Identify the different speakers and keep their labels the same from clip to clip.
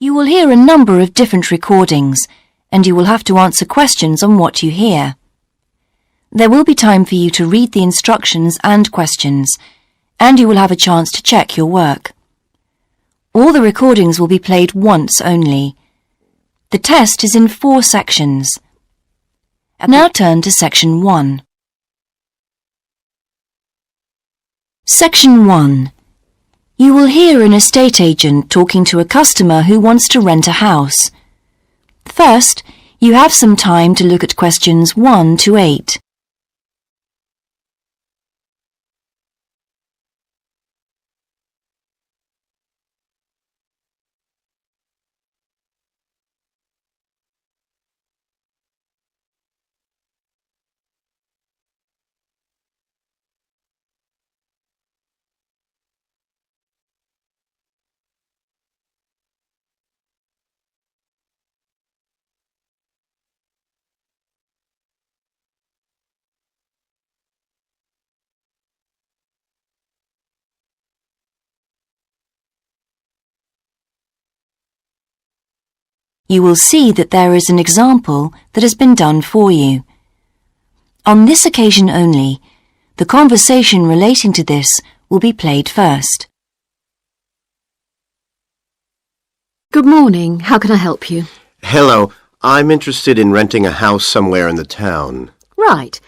Speaker 1: You will hear a number of different recordings, and you will have to answer questions on what you hear. There will be time for you to read the instructions and questions, and you will have a chance to check your work. All the recordings will be played once only. The test is in 4 sections. Now turn to Section 1. Section 1. You will hear an estate agent talking to a customer who wants to rent a house. First, you have some time to look at questions 1 to 8. You will see that there is an example that has been done for you. On this occasion only, the conversation relating to this will be played first.
Speaker 2: Good morning. How can I help you?
Speaker 3: Hello. I'm interested in renting a house somewhere in the town.
Speaker 2: Right.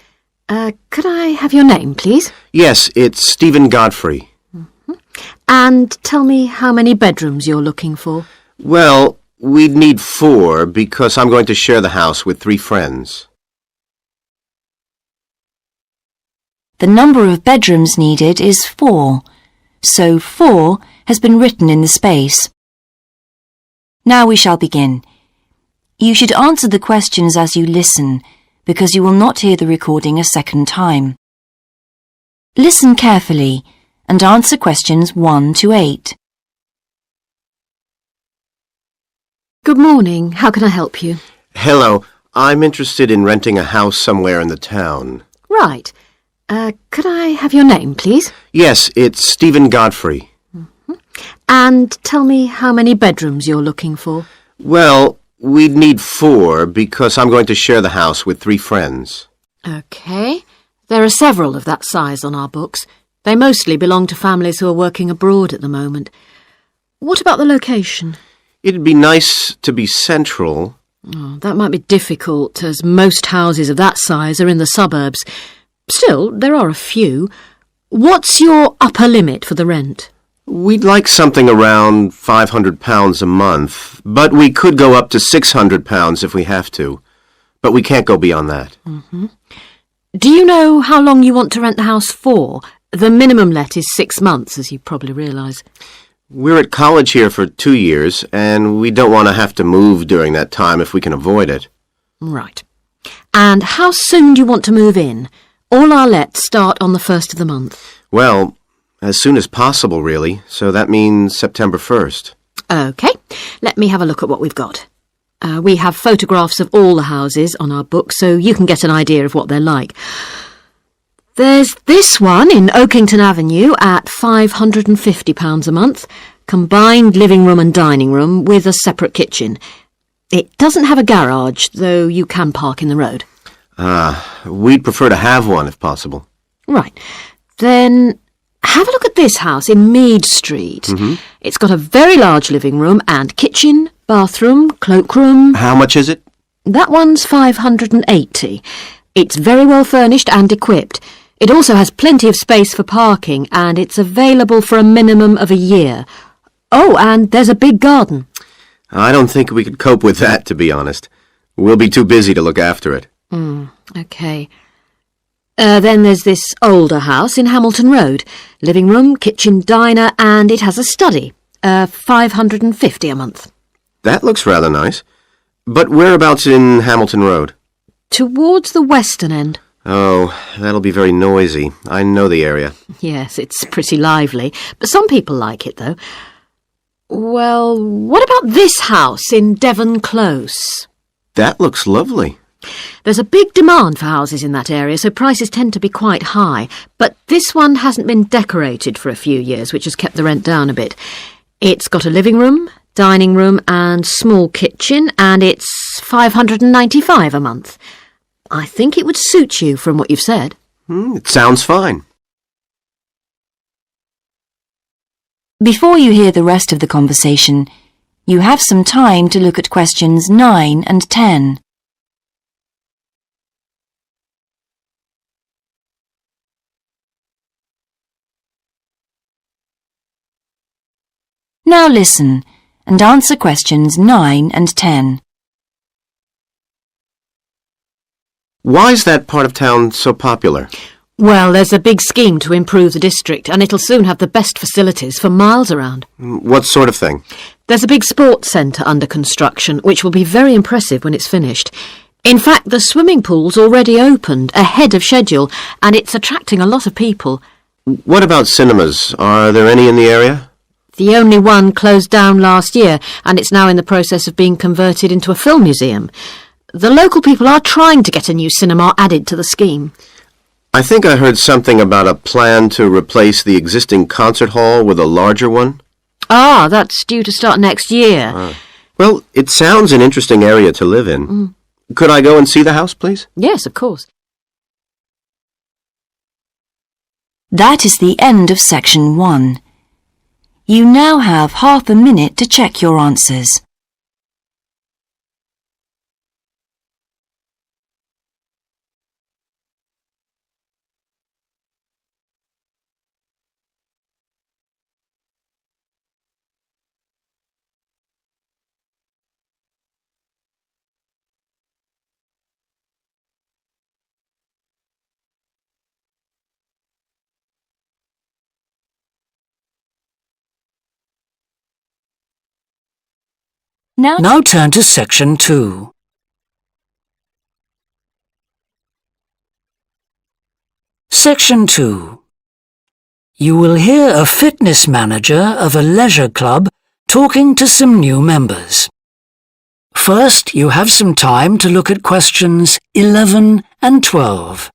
Speaker 2: Could I have your name, please?
Speaker 3: Yes, it's Stephen Godfrey.
Speaker 2: And tell me how many bedrooms you're looking for.
Speaker 3: Well, we'd need 4 because I'm going to share the house with 3 friends.
Speaker 1: The number of bedrooms needed is 4, so 4 has been written in the space. Now we shall begin. You should answer the questions as you listen, because you will not hear the recording a second time. Listen carefully and answer questions 1 to 8.
Speaker 2: Good morning. How can I help you?
Speaker 3: Hello. I'm interested in renting a house somewhere in the town.
Speaker 2: Right. Could I have your name, please?
Speaker 3: Yes, it's Stephen Godfrey.
Speaker 2: And tell me how many bedrooms you're looking for.
Speaker 3: Well, we'd need 4 because I'm going to share the house with 3 friends.
Speaker 2: OK. There are several of that size on our books. They mostly belong to families who are working abroad at the moment. What about the location?
Speaker 3: It'd be nice to be central.
Speaker 2: Oh, that might be difficult, as most houses of that size are in the suburbs. Still, there are a few. What's your upper limit for the rent?
Speaker 3: We'd like something around £500 a month, but we could go up to £600 if we have to. But we can't go beyond that.
Speaker 2: Do you know how long you want to rent the house for? The minimum let is 6 months, as you probably realise.
Speaker 3: We're at college here for 2 years, and we don't want to have to move during that time if we can avoid it.
Speaker 2: Right. And how soon do you want to move in? All our lets start on the 1st of the month.
Speaker 3: Well, as soon as possible, really, so that means September 1st.
Speaker 2: OK, let me have a look at what we've got. We have photographs of all the houses on our book, so you can get an idea of what they're like. There's this one in Oakington Avenue at £550 a month, combined living room and dining room with a separate kitchen. It doesn't have a garage, though you can park in the road.
Speaker 3: We'd prefer to have one if possible.
Speaker 2: Right. Then have a look at this house in Mead Street. It's got a very large living room and kitchen, bathroom, cloakroom.
Speaker 3: How much is it?
Speaker 2: That one's £580. It's very well furnished and equipped. It also has plenty of space for parking, and it's available for a minimum of a year. Oh, and there's a big garden.
Speaker 3: I don't think we could cope with that, to be honest. We'll be too busy to look after it.
Speaker 2: OK. Then there's this older house in Hamilton Road. Living room, kitchen, diner, and it has a study. £550 a month.
Speaker 3: That looks rather nice. But whereabouts in Hamilton Road?
Speaker 2: Towards the western end.
Speaker 3: Oh, that'll be very noisy. I know the area.
Speaker 2: Yes, it's pretty lively, but some people like it, though. Well, what about this house in Devon Close?
Speaker 3: That looks lovely.
Speaker 2: There's a big demand for houses in that area, so prices tend to be quite high. But this one hasn't been decorated for a few years, which has kept the rent down a bit. It's got a living room, dining room and small kitchen, and it's $595 a month. I think it would suit you from what you've said.
Speaker 3: It sounds fine.
Speaker 1: Before you hear the rest of the conversation, you have some time to look at questions 9 and 10. Now listen and answer questions 9 and 10.
Speaker 3: Why is that part of town so popular?
Speaker 2: Well, there's a big scheme to improve the district, and it'll soon have the best facilities for miles around.
Speaker 3: What sort of thing?
Speaker 2: There's a big sports centre under construction, which will be very impressive when it's finished. In fact, the swimming pool's already opened, ahead of schedule, and it's attracting a lot of people.
Speaker 3: What about cinemas? Are there any in the area?
Speaker 2: The only one closed down last year, and it's now in the process of being converted into a film museum. The local people are trying to get a new cinema added to the scheme.
Speaker 3: I think I heard something about a plan to replace the existing concert hall with a larger one.
Speaker 2: Ah, that's due to start next year.
Speaker 3: Well, it sounds an interesting area to live in. Could I go and see the house, please?
Speaker 2: Yes, of course.
Speaker 1: That is the end of section 1. You now have half a minute to check your answers.
Speaker 4: Now turn to section 2. Section 2. You will hear a fitness manager of a leisure club talking to some new members. First, you have some time to look at questions 11 and 12.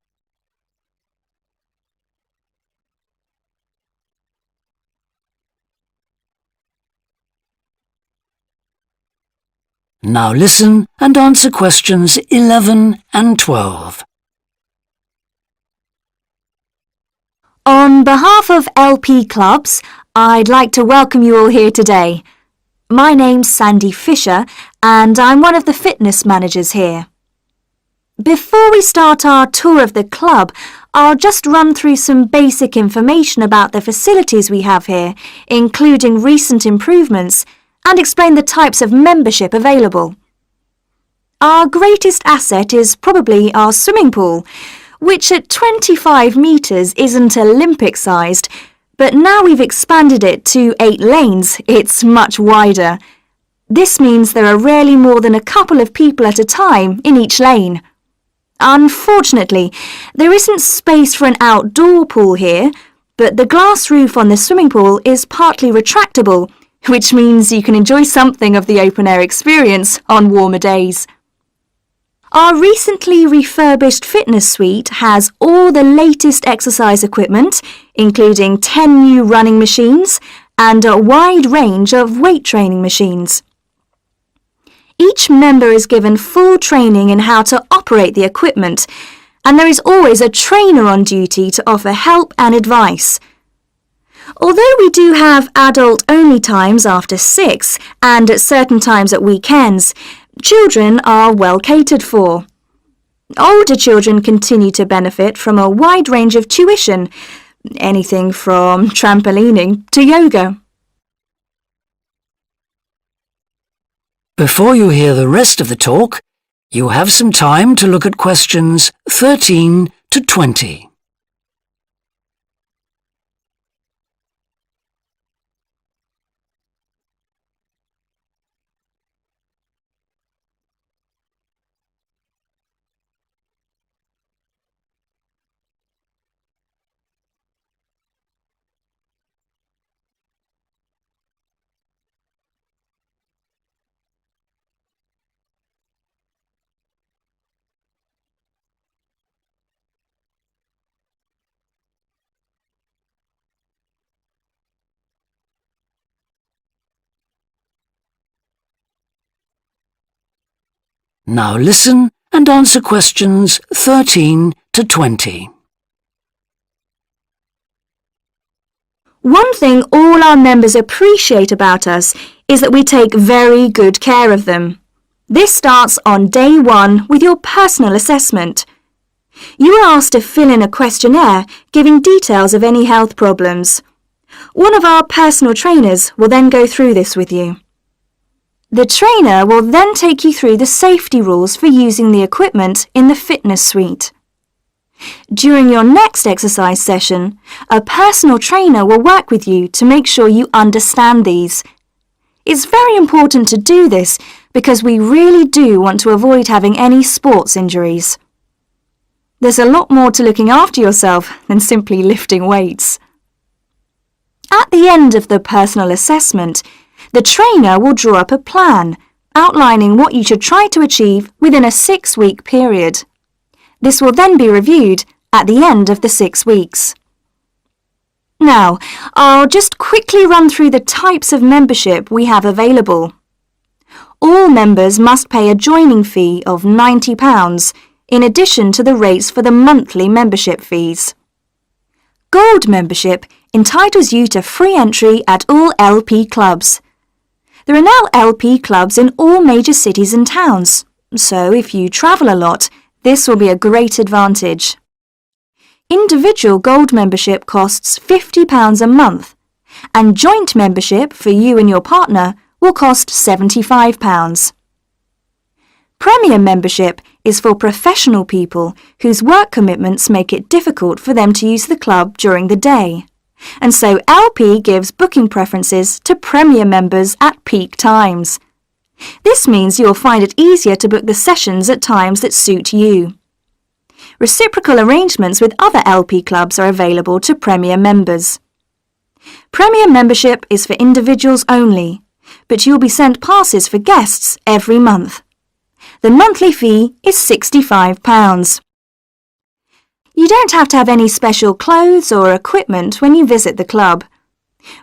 Speaker 4: Now listen and answer questions 11 and 12.
Speaker 5: On behalf of LP Clubs, I'd like to welcome you all here today. My name's Sandy Fisher, and I'm one of the fitness managers here. Before we start our tour of the club, I'll just run through some basic information about the facilities we have here, including recent improvements, and explain the types of membership available. Our greatest asset is probably our swimming pool, which at 25 metres isn't Olympic-sized, but now we've expanded it to 8 lanes, it's much wider. This means there are rarely more than a couple of people at a time in each lane. Unfortunately, there isn't space for an outdoor pool here, but the glass roof on the swimming pool is partly retractable, which means you can enjoy something of the open-air experience on warmer days. Our recently refurbished fitness suite has all the latest exercise equipment, including 10 new running machines and a wide range of weight training machines. Each member is given full training in how to operate the equipment, and there is always a trainer on duty to offer help and advice. Although we do have adult-only times after 6 and at certain times at weekends, children are well catered for. Older children continue to benefit from a wide range of tuition, anything from trampolining to yoga.
Speaker 4: Before you hear the rest of the talk, you have some time to look at questions 13 to 20. Now listen and answer questions 13 to 20.
Speaker 5: One thing all our members appreciate about us is that we take very good care of them. This starts on day 1 with your personal assessment. You are asked to fill in a questionnaire giving details of any health problems. One of our personal trainers will then go through this with you. The trainer will then take you through the safety rules for using the equipment in the fitness suite. During your next exercise session, a personal trainer will work with you to make sure you understand these. It's very important to do this because we really do want to avoid having any sports injuries. There's a lot more to looking after yourself than simply lifting weights. At the end of the personal assessment, the trainer will draw up a plan outlining what you should try to achieve within a 6-week period. This will then be reviewed at the end of the 6 weeks. Now, I'll just quickly run through the types of membership we have available. All members must pay a joining fee of £90 in addition to the rates for the monthly membership fees. Gold membership entitles you to free entry at all LP clubs. There are now LP clubs in all major cities and towns, so if you travel a lot, this will be a great advantage. Individual gold membership costs £50 a month, and joint membership for you and your partner will cost £75. Premium membership is for professional people whose work commitments make it difficult for them to use the club during the day, and so LP gives booking preferences to Premier members at peak times. This means you'll find it easier to book the sessions at times that suit you. Reciprocal arrangements with other LP clubs are available to Premier members. Premier membership is for individuals only, but you'll be sent passes for guests every month. The monthly fee is £65. You don't have to have any special clothes or equipment when you visit the club.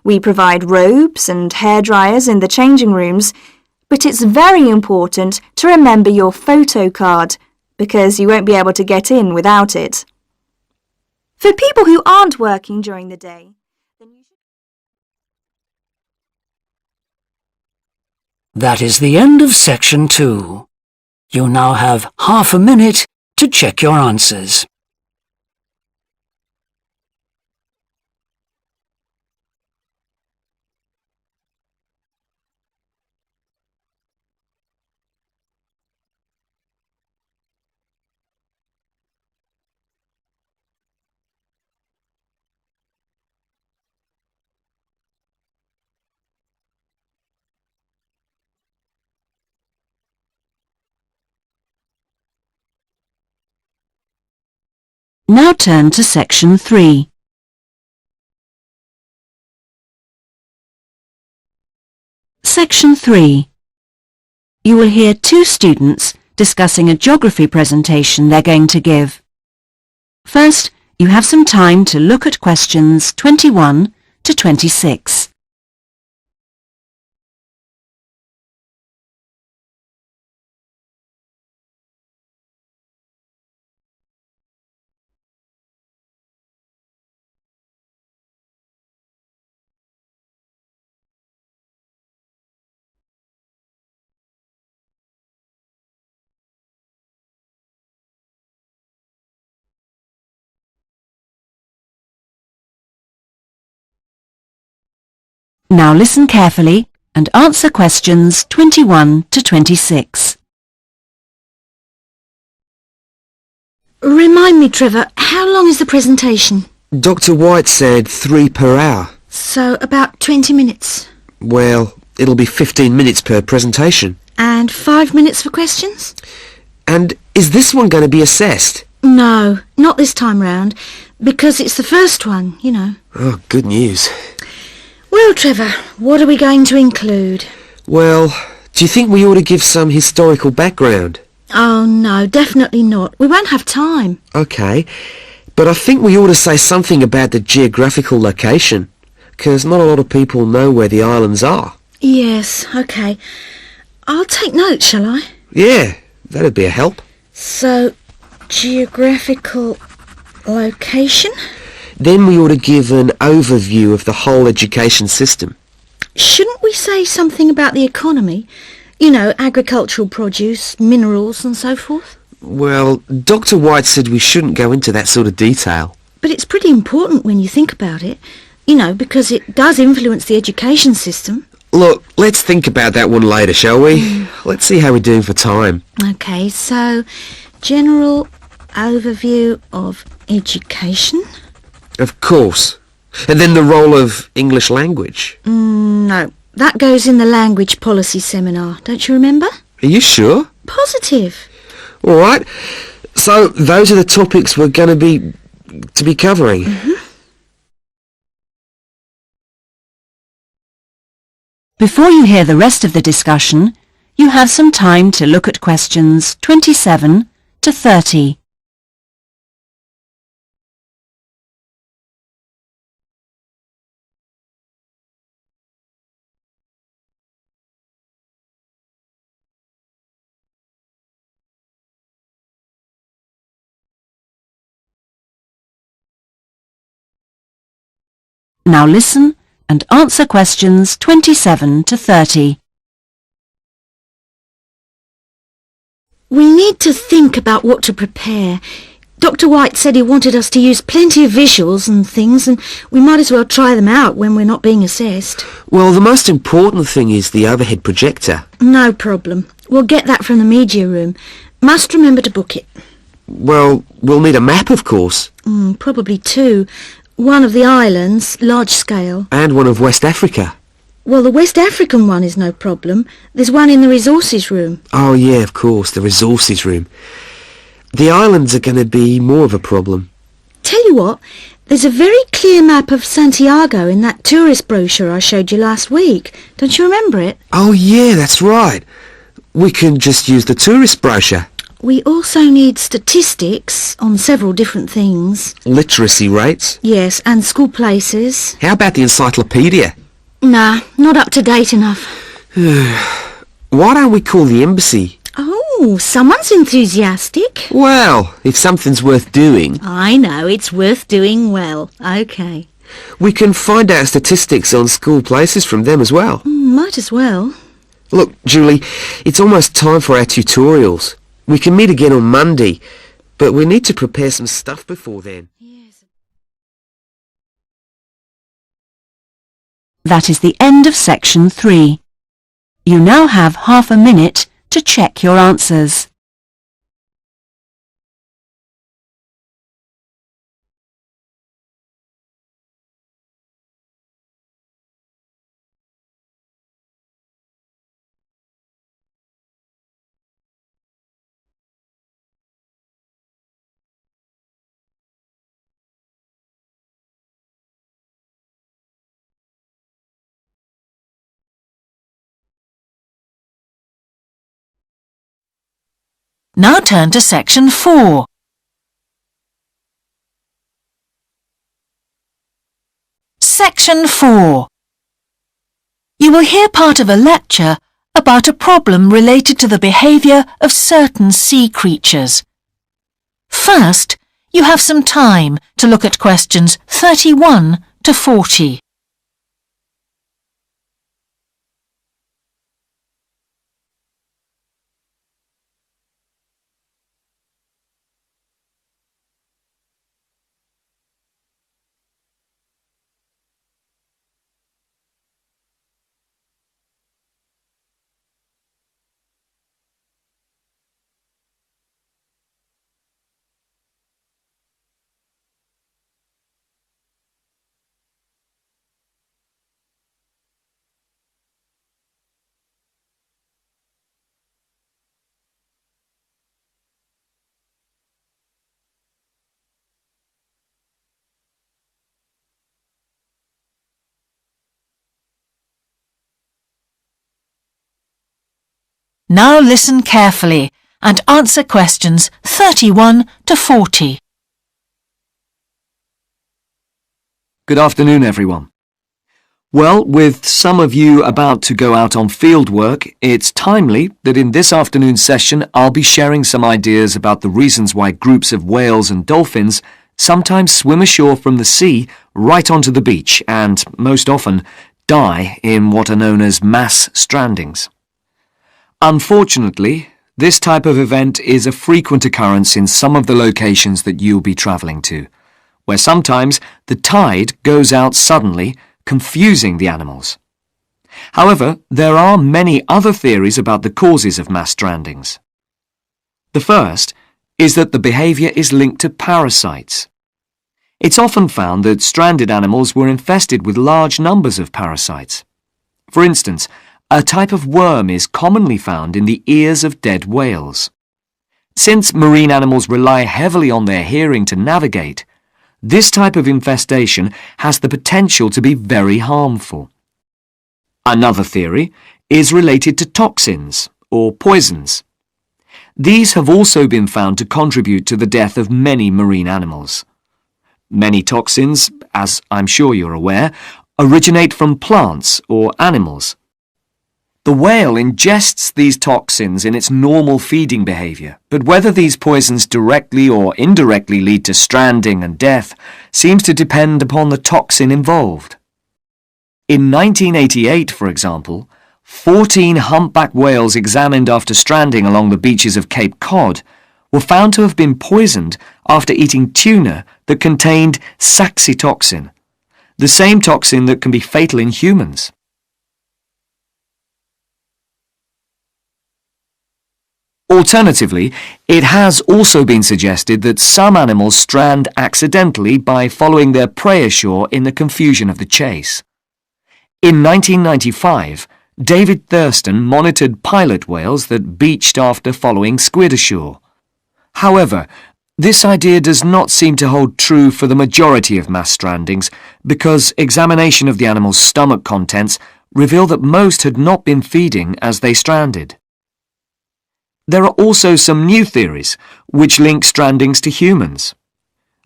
Speaker 5: We provide robes and hairdryers in the changing rooms, but it's very important to remember your photo card because you won't be able to get in without it. For people who aren't working during the day, then you should...
Speaker 4: That is the end of section 2. You now have half a minute to check your answers.
Speaker 1: Now turn to section 3. Section 3. You will hear 2 students discussing a geography presentation they're going to give. First, you have some time to look at questions 21 to 26. Now listen carefully and answer questions 21 to 26.
Speaker 2: Remind me, Trevor, how long is the presentation?
Speaker 6: Dr. White said 3 per hour.
Speaker 2: So about 20 minutes.
Speaker 6: Well, it'll be 15 minutes per presentation.
Speaker 2: And 5 minutes for questions?
Speaker 6: And is this one going to be assessed?
Speaker 2: No, not this time round, because it's the first one, you know.
Speaker 6: Oh, good news.
Speaker 2: Well, Trevor, what are we going to include?
Speaker 6: Well, do you think we ought to give some historical background?
Speaker 2: Oh, no, definitely not. We won't have time.
Speaker 6: OK, but I think we ought to say something about the geographical location, because not a lot of people know where the islands are.
Speaker 2: Yes, OK. I'll take notes, shall I?
Speaker 6: Yeah, That'd be a help.
Speaker 7: So, geographical location?
Speaker 6: Then we ought to give an overview of the whole education system.
Speaker 7: Shouldn't we say something about the economy? You know, agricultural produce, minerals and so forth?
Speaker 6: Well, Dr. White said we shouldn't go into that sort of detail.
Speaker 7: But it's pretty important when you think about it. You know, because it does influence the education system.
Speaker 6: Look, let's think about that one later, shall we? Let's see how we're doing for time.
Speaker 7: OK, so, general overview of education?
Speaker 6: Of course. And then the role of English language.
Speaker 7: No, that goes in the language policy seminar, don't you remember?
Speaker 6: Are you sure?
Speaker 7: Positive.
Speaker 6: All right. So those are the topics we're going to be covering.
Speaker 1: Before you hear the rest of the discussion, you have some time to look at questions 27 to 30. Now listen and answer questions 27 to 30.
Speaker 7: We need to think about what to prepare. Dr. White said he wanted us to use plenty of visuals and things, and we might as well try them out when we're not being assessed.
Speaker 6: Well, the most important thing is the overhead projector.
Speaker 7: No problem. We'll get that from the media room. Must remember to book it.
Speaker 6: Well, we'll need a map, of course.
Speaker 7: Probably two. One of the islands, large scale.
Speaker 6: And one of West Africa.
Speaker 7: Well, the West African one is no problem. There's one in the resources room.
Speaker 6: Oh, yeah, of course, the resources room. The islands are going to be more of a problem.
Speaker 7: Tell you what, there's a very clear map of Santiago in that tourist brochure I showed you last week. Don't you remember it?
Speaker 6: Oh, yeah, that's right. We can just use the tourist brochure.
Speaker 7: We also need statistics on several different things.
Speaker 6: Literacy rates.
Speaker 7: Yes, and school places.
Speaker 6: How about the encyclopedia?
Speaker 7: Nah, not up to date enough.
Speaker 6: Why don't we call the embassy?
Speaker 7: Oh, someone's enthusiastic.
Speaker 6: Well, if something's worth doing,
Speaker 7: I know, it's worth doing well. OK.
Speaker 6: we can find out statistics on school places from them as well.
Speaker 7: Might as well.
Speaker 6: Look, Julie, it's almost time for our tutorials. We can meet again on Monday, but we need to prepare some stuff before then.
Speaker 1: That is the end of section 3. You now have half a minute to check your answers. Now turn to section 4. Section 4. You will hear part of a lecture about a problem related to the behaviour of certain sea creatures. First, you have some time to look at questions 31 to 40. Now listen carefully and answer questions 31 to 40.
Speaker 8: Good afternoon, everyone. Well, with some of you about to go out on field work, it's timely that in this afternoon's session I'll be sharing some ideas about the reasons why groups of whales and dolphins sometimes swim ashore from the sea right onto the beach and, most often, die in what are known as mass strandings. Unfortunately, this type of event is a frequent occurrence in some of the locations that you'll be travelling to, where sometimes the tide goes out suddenly, confusing the animals. However, there are many other theories about the causes of mass strandings. The first is that the behaviour is linked to parasites. It's often found that stranded animals were infested with large numbers of parasites. For instance, a type of worm is commonly found in the ears of dead whales. Since marine animals rely heavily on their hearing to navigate, this type of infestation has the potential to be very harmful. Another theory is related to toxins, or poisons. These have also been found to contribute to the death of many marine animals. Many toxins, as I'm sure you're aware, originate from plants or animals. The whale ingests these toxins in its normal feeding behaviour, but whether these poisons directly or indirectly lead to stranding and death seems to depend upon the toxin involved. In 1988, for example, 14 humpback whales examined after stranding along the beaches of Cape Cod were found to have been poisoned after eating tuna that contained saxitoxin, the same toxin that can be fatal in humans. Alternatively, it has also been suggested that some animals strand accidentally by following their prey ashore in the confusion of the chase. In 1995, David Thurston monitored pilot whales that beached after following squid ashore. However, this idea does not seem to hold true for the majority of mass strandings because examination of the animal's stomach contents revealed that most had not been feeding as they stranded. There are also some new theories which link strandings to humans.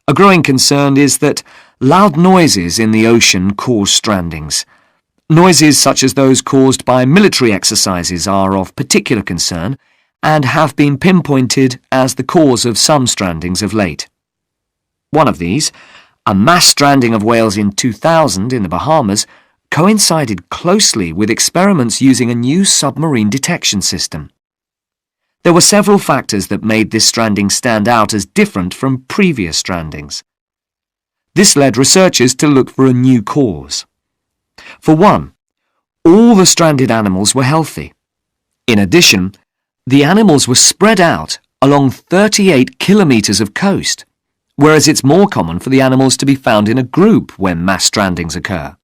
Speaker 8: A growing concern is that loud noises in the ocean cause strandings. Noises such as those caused by military exercises are of particular concern and have been pinpointed as the cause of some strandings of late. One of these, a mass stranding of whales in 2000 in the Bahamas, coincided closely with experiments using a new submarine detection system. There were several factors that made this stranding stand out as different from previous strandings. This led researchers to look for a new cause. For one, all the stranded animals were healthy. In addition, the animals were spread out along 38 kilometres of coast, whereas it's more common for the animals to be found in a group when mass strandings occur.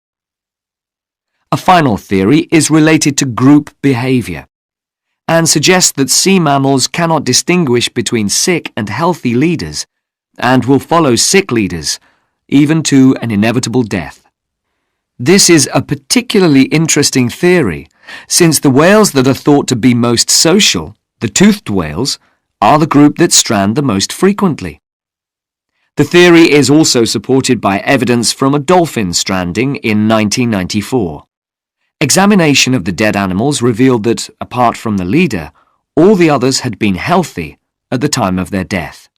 Speaker 8: A final theory is related to group behaviour and suggests that sea mammals cannot distinguish between sick and healthy leaders and will follow sick leaders, even to an inevitable death. This is a particularly interesting theory, since the whales that are thought to be most social, the toothed whales, are the group that strand the most frequently. The theory is also supported by evidence from a dolphin stranding in 1994. Examination of the dead animals revealed that, apart from the leader, all the others had been healthy at the time of their death.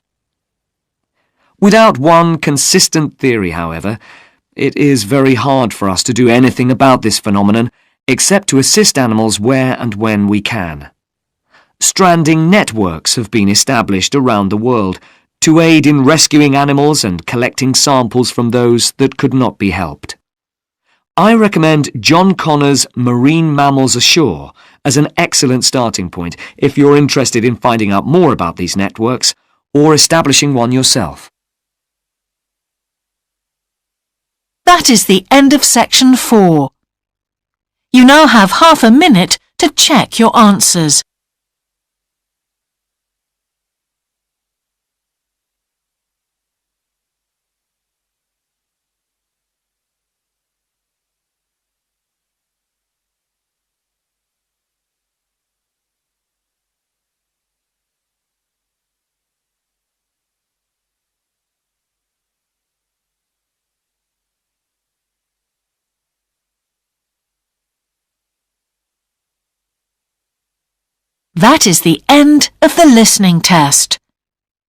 Speaker 8: Without one consistent theory, however, it is very hard for us to do anything about this phenomenon except to assist animals where and when we can. Stranding networks have been established around the world to aid in rescuing animals and collecting samples from those that could not be helped. I recommend John Connor's Marine Mammals Ashore as an excellent starting point if you're interested in finding out more about these networks or establishing one yourself.
Speaker 9: That is the end of section 4. You now have half a minute to check your answers. That is the end of the listening test.